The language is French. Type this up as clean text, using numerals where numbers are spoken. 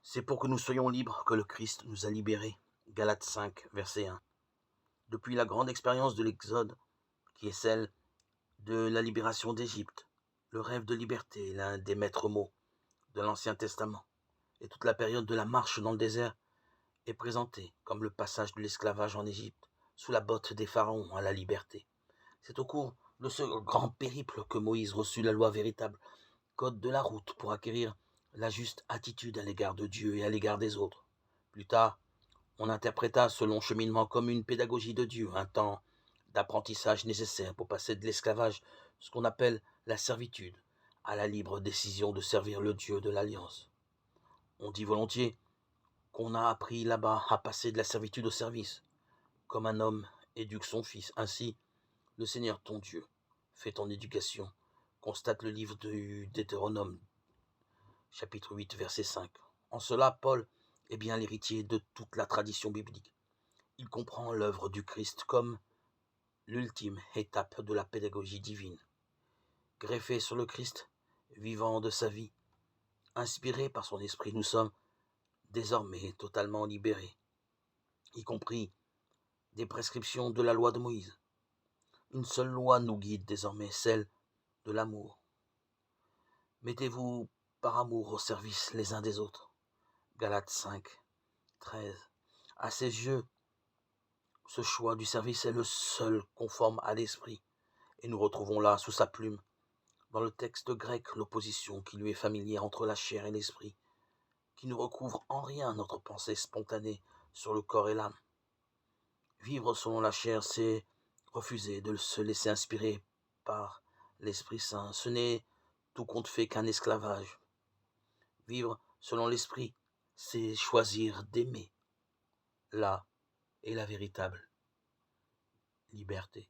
C'est pour que nous soyons libres que le Christ nous a libérés. Galates 5, verset 1. Depuis la grande expérience de l'Exode, qui est celle de la libération d'Égypte, le rêve de liberté est l'un des maîtres mots de l'Ancien Testament, et toute la période de la marche dans le désert est présentée comme le passage de l'esclavage en Égypte, sous la botte des pharaons à la liberté. C'est au cours de ce grand périple que Moïse reçut la loi véritable, code de la route pour acquérir la juste attitude à l'égard de Dieu et à l'égard des autres. Plus tard, on interpréta ce long cheminement comme une pédagogie de Dieu, un temps d'apprentissage nécessaire pour passer de l'esclavage, ce qu'on appelle la servitude, à la libre décision de servir le Dieu de l'Alliance. On dit volontiers qu'on a appris là-bas à passer de la servitude au service, comme un homme éduque son fils. Ainsi, le Seigneur ton Dieu fait ton éducation, constate le livre du Deutéronome, chapitre 8, verset 5. En cela, Paul est bien l'héritier de toute la tradition biblique. Il comprend l'œuvre du Christ comme l'ultime étape de la pédagogie divine. Greffé sur le Christ, vivant de sa vie, inspiré par son esprit, nous sommes désormais totalement libérés, y compris des prescriptions de la loi de Moïse. Une seule loi nous guide désormais, celle de l'amour. Mettez-vous par amour au service les uns des autres. Galates 5, 13. À ses yeux, ce choix du service est le seul conforme à l'esprit, et nous retrouvons là, sous sa plume, dans le texte grec, l'opposition qui lui est familière entre la chair et l'esprit, qui ne recouvre en rien notre pensée spontanée sur le corps et l'âme. Vivre selon la chair, c'est refuser de se laisser inspirer par l'Esprit Saint. Ce n'est tout compte fait qu'un esclavage. Vivre selon l'Esprit, c'est choisir d'aimer. Là est la véritable liberté.